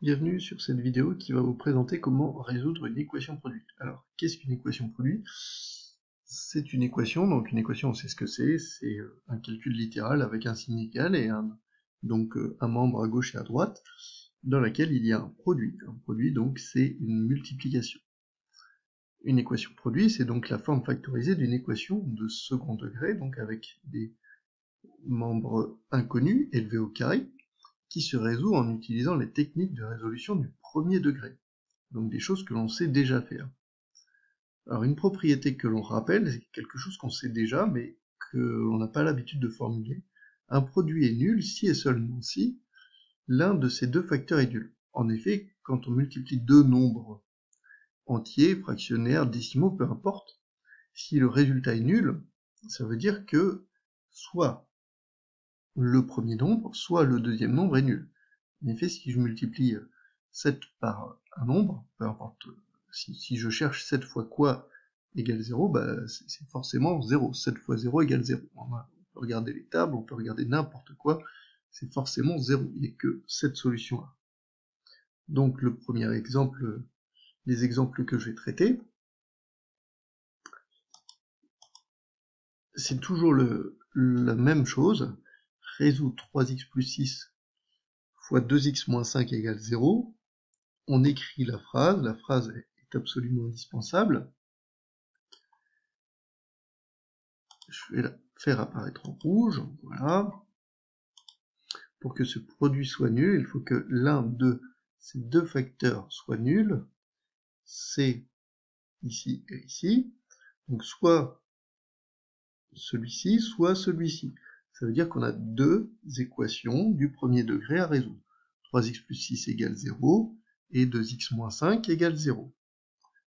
Bienvenue sur cette vidéo qui va vous présenter comment résoudre une équation produit. Alors, qu'est-ce qu'une équation produit? C'est une équation, donc une équation on sait ce que c'est un calcul littéral avec un signe égal et un membre à gauche et à droite, dans laquelle il y a un produit. Un produit, donc, c'est une multiplication. Une équation produit, c'est donc la forme factorisée d'une équation de second degré, donc avec des membres inconnus élevés au carré, qui se résout en utilisant les techniques de résolution du premier degré, donc des choses que l'on sait déjà faire. Alors une propriété que l'on rappelle, c'est quelque chose qu'on sait déjà, mais que l'on n'a pas l'habitude de formuler. Un produit est nul si et seulement si l'un de ces deux facteurs est nul. En effet, quand on multiplie deux nombres entiers, fractionnaires, décimaux, peu importe, si le résultat est nul, ça veut dire que soit le premier nombre, soit le deuxième nombre est nul. En effet, si je multiplie 7 par un nombre, peu importe, si je cherche 7 fois quoi égale 0, c'est forcément 0. 7 fois 0 égale 0. On peut regarder les tables, on peut regarder n'importe quoi, c'est forcément 0. Il n'y a que cette solution-là. Donc le premier exemple, les exemples que je vais traiter, c'est toujours la même chose. Résoudre 3x plus 6 fois 2x moins 5 égale 0. On écrit la phrase est absolument indispensable. Je vais la faire apparaître en rouge, voilà. Pour que ce produit soit nul, il faut que l'un de ces deux facteurs soit nul. C'est ici et ici. Donc soit celui-ci, soit celui-ci. Ça veut dire qu'on a deux équations du premier degré à résoudre. 3x plus 6 égale 0 et 2x moins 5 égale 0.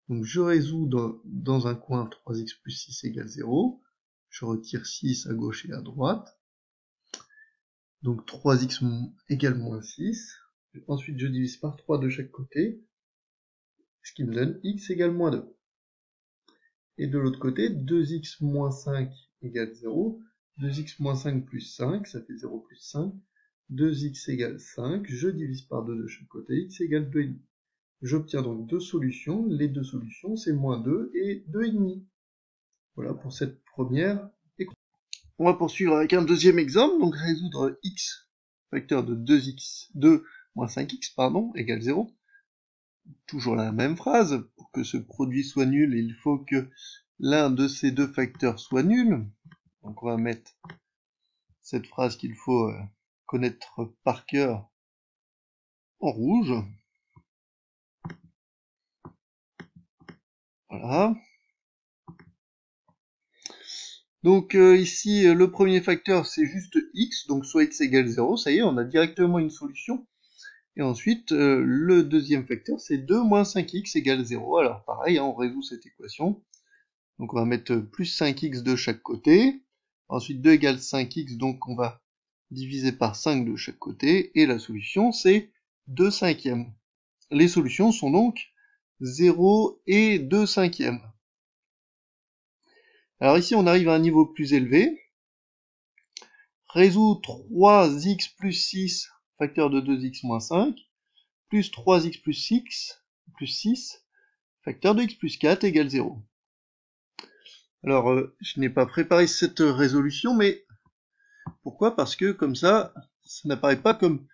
Donc je résous dans un coin 3x plus 6 égale 0. Je retire 6 à gauche et à droite. Donc 3x égale moins 6. Ensuite je divise par 3 de chaque côté, ce qui me donne x égale moins 2. Et de l'autre côté, 2x moins 5 égale 0. 2x moins 5 plus 5, ça fait 0 plus 5. 2x égale 5, je divise par 2 de chaque côté, x égale 2,5. J'obtiens donc deux solutions. Les deux solutions, c'est moins 2 et 2,5. Voilà pour cette première équation. On va poursuivre avec un deuxième exemple, donc résoudre x, facteur de 2 moins 5x, égale 0. Toujours la même phrase, pour que ce produit soit nul, il faut que l'un de ces deux facteurs soit nul. Donc on va mettre cette phrase qu'il faut connaître par cœur en rouge. Voilà. Donc ici, le premier facteur, c'est juste x, donc soit x égale 0, ça y est, on a directement une solution. Et ensuite, le deuxième facteur, c'est 2 moins 5x égale 0. Alors pareil, on résout cette équation. Donc on va mettre plus 5x de chaque côté. Ensuite 2 égale 5x, donc on va diviser par 5 de chaque côté. Et la solution, c'est 2 cinquièmes. Les solutions sont donc 0 et 2 cinquièmes. Alors ici, on arrive à un niveau plus élevé. Résout 3x plus 6, facteur de 2x moins 5, plus 3x plus 6, facteur de x plus 4 égale 0. Alors, je n'ai pas préparé cette résolution, mais pourquoi? Parce que comme ça n'apparaît pas comme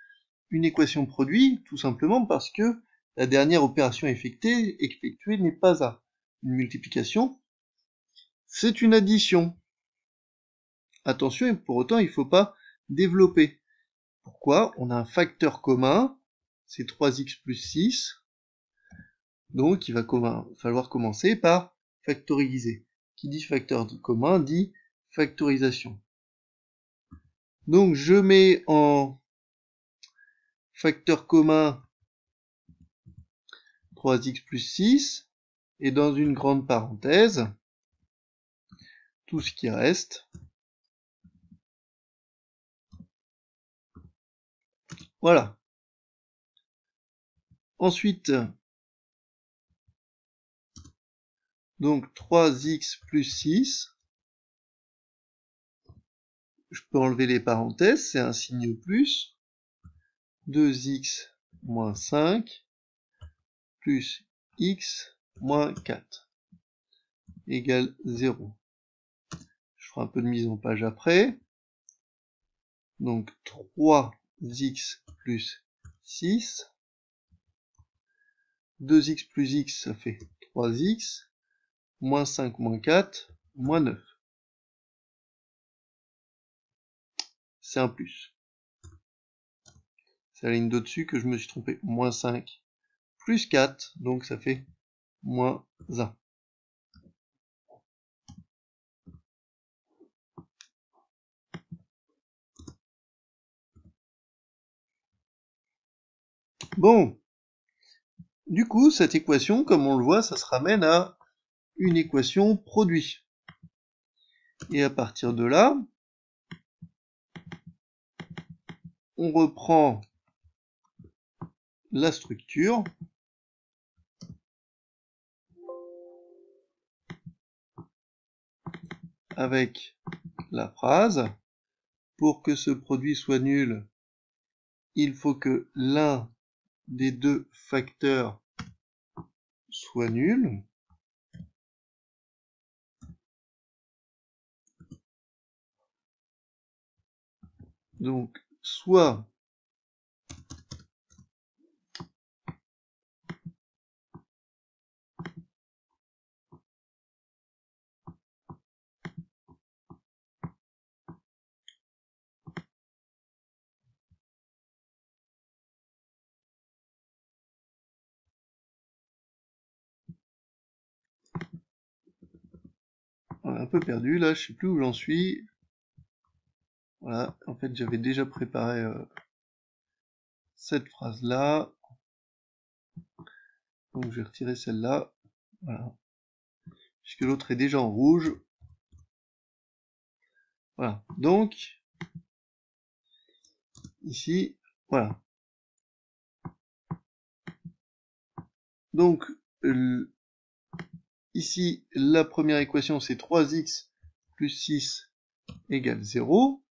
une équation produit, tout simplement parce que la dernière opération effectuée n'est pas une multiplication, c'est une addition. Attention, et pour autant, il ne faut pas développer. Pourquoi? On a un facteur commun, c'est 3x plus 6, donc il va falloir commencer par factoriser. Qui dit facteur commun dit factorisation. Donc je mets en facteur commun 3x plus 6, et dans une grande parenthèse, tout ce qui reste. Voilà. Ensuite, donc 3x plus 6, je peux enlever les parenthèses, c'est un signe plus, 2x moins 5 plus x moins 4 égale 0. Je ferai un peu de mise en page après. Donc 3x plus 6. 2x plus x, ça fait 3x. Moins 5 moins 4, moins 9. C'est un plus. C'est la ligne d'au-dessus que je me suis trompé. Moins 5 plus 4, donc ça fait moins 1. Bon, du coup, cette équation, comme on le voit, ça se ramène à une équation produit. Et à partir de là, on reprend la structure avec la phrase. Pour que ce produit soit nul, il faut que l'un des deux facteurs soit nul. Donc, soit on est un peu perdu là, je sais plus où j'en suis. Voilà, en fait j'avais déjà préparé cette phrase là. Donc je vais retirer celle-là. Voilà. Puisque l'autre est déjà en rouge. Voilà. Donc, ici, voilà. Donc, ici, la première équation, c'est 3x plus 6 égale 0.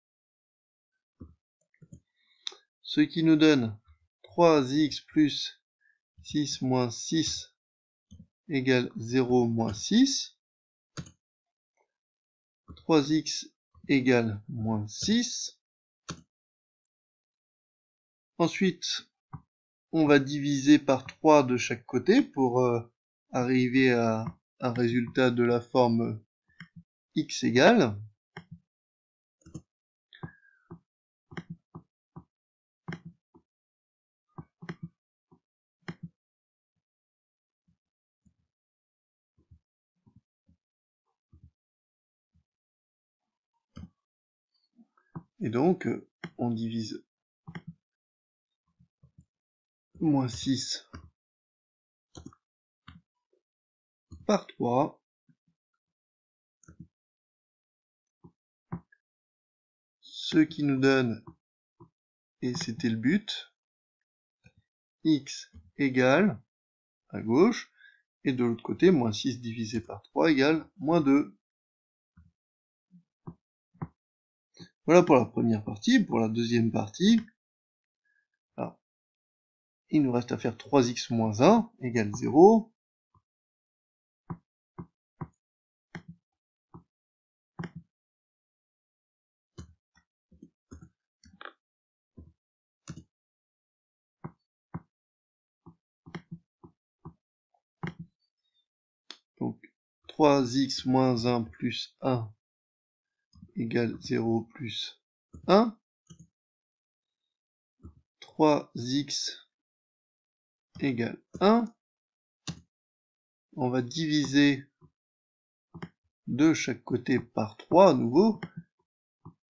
Ce qui nous donne 3x plus 6 moins 6 égale 0 moins 6. 3x égale moins 6. Ensuite, on va diviser par 3 de chaque côté pour arriver à un résultat de la forme x égale. Et donc, on divise moins 6 par 3. Ce qui nous donne, et c'était le but, x égale, à gauche, et de l'autre côté, moins 6 divisé par 3 égale moins 2. Voilà pour la première partie. Pour la deuxième partie, alors, il nous reste à faire 3x moins 1 égale 0. Donc 3x moins 1 plus 1 égale 0 plus 1. 3x égale 1. On va diviser de chaque côté par 3 à nouveau.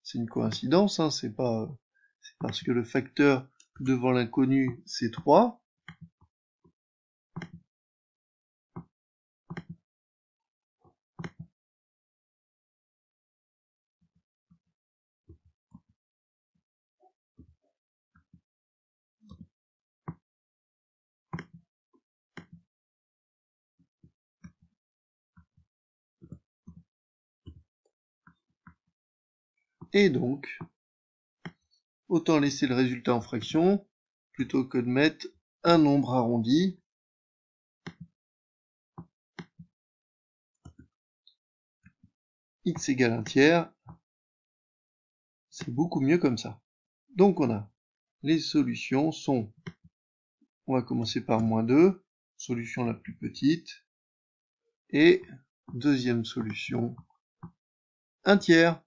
C'est une coïncidence, hein, c'est parce que le facteur devant l'inconnu c'est 3. Et donc, autant laisser le résultat en fraction, plutôt que de mettre un nombre arrondi. X égale 1/3. C'est beaucoup mieux comme ça. Donc on a les solutions sont, on va commencer par -2, solution la plus petite, et deuxième solution, 1/3.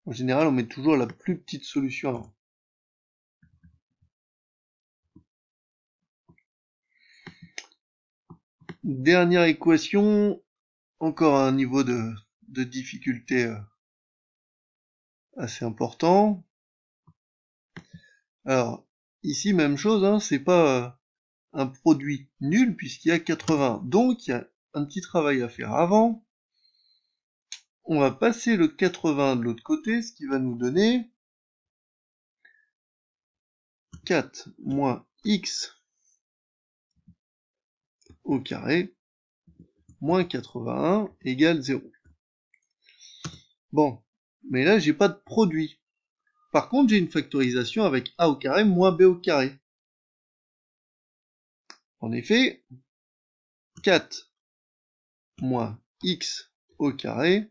En général, on met toujours la plus petite solution avant. Dernière équation, encore un niveau de difficulté assez important. Alors, ici, même chose, hein, c'est pas un produit nul puisqu'il y a 80. Donc, il y a un petit travail à faire avant. On va passer le 80 de l'autre côté, ce qui va nous donner 4 moins x au carré moins 81 égale 0. Bon, mais là, j'ai pas de produit. Par contre, j'ai une factorisation avec a au carré moins b au carré. En effet, 4 moins x au carré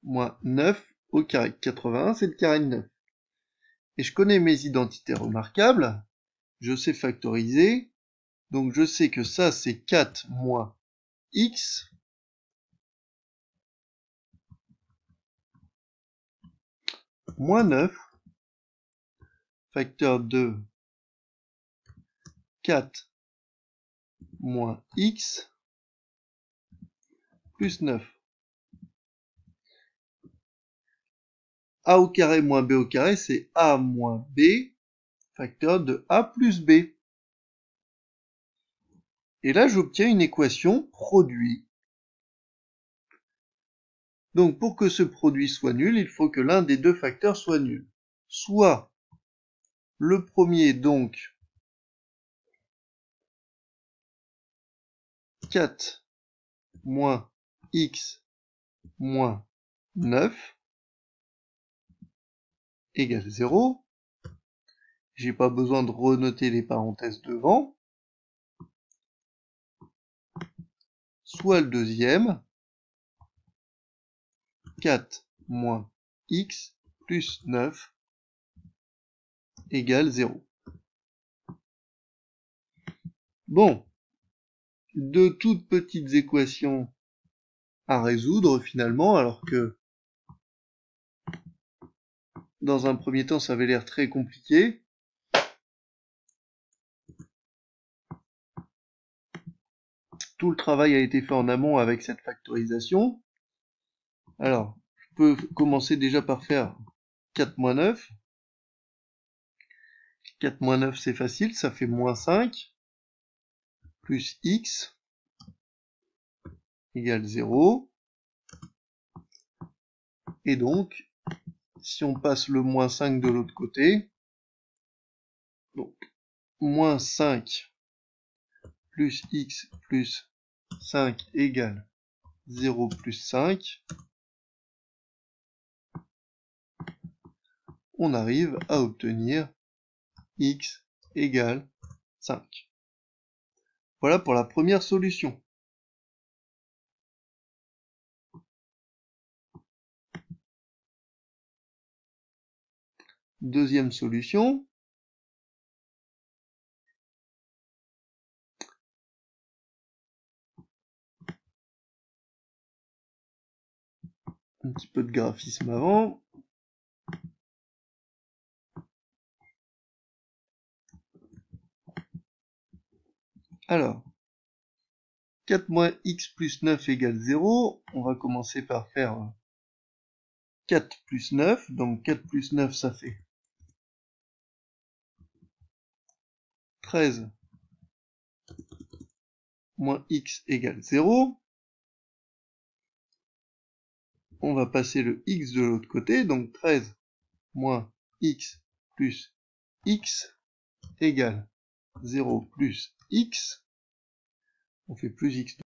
moins 9 au carré. 81, c'est le carré de 9. Et je connais mes identités remarquables. Je sais factoriser. Donc je sais que ça, c'est 4 moins x moins 9. Facteur de 4 moins x plus 9. A au carré moins b au carré, c'est a moins b, facteur de a plus b. Et là, j'obtiens une équation produit. Donc, pour que ce produit soit nul, il faut que l'un des deux facteurs soit nul. Soit le premier, donc, 4 moins x moins 9 égale 0. J'ai pas besoin de renoter les parenthèses devant. Soit le deuxième, 4 moins x plus 9 égale 0. Bon, de toutes petites équations à résoudre finalement, alors que dans un premier temps ça avait l'air très compliqué. Tout le travail a été fait en amont avec cette factorisation. Alors, je peux commencer déjà par faire 4 moins 9. 4 moins 9, c'est facile, ça fait moins 5, plus x égale 0. Et donc, si on passe le moins 5 de l'autre côté, donc moins 5 plus x plus 5 égale 0 plus 5, on arrive à obtenir x égale 5. Voilà pour la première solution. Deuxième solution. Un petit peu de graphisme avant. Alors, 4 moins x plus 9 égale 0. On va commencer par faire 4 plus 9. Donc 4 plus 9, ça fait 13 moins x égale 0. On va passer le x de l'autre côté. Donc 13 moins x plus x égale 0 plus x. on fait plus x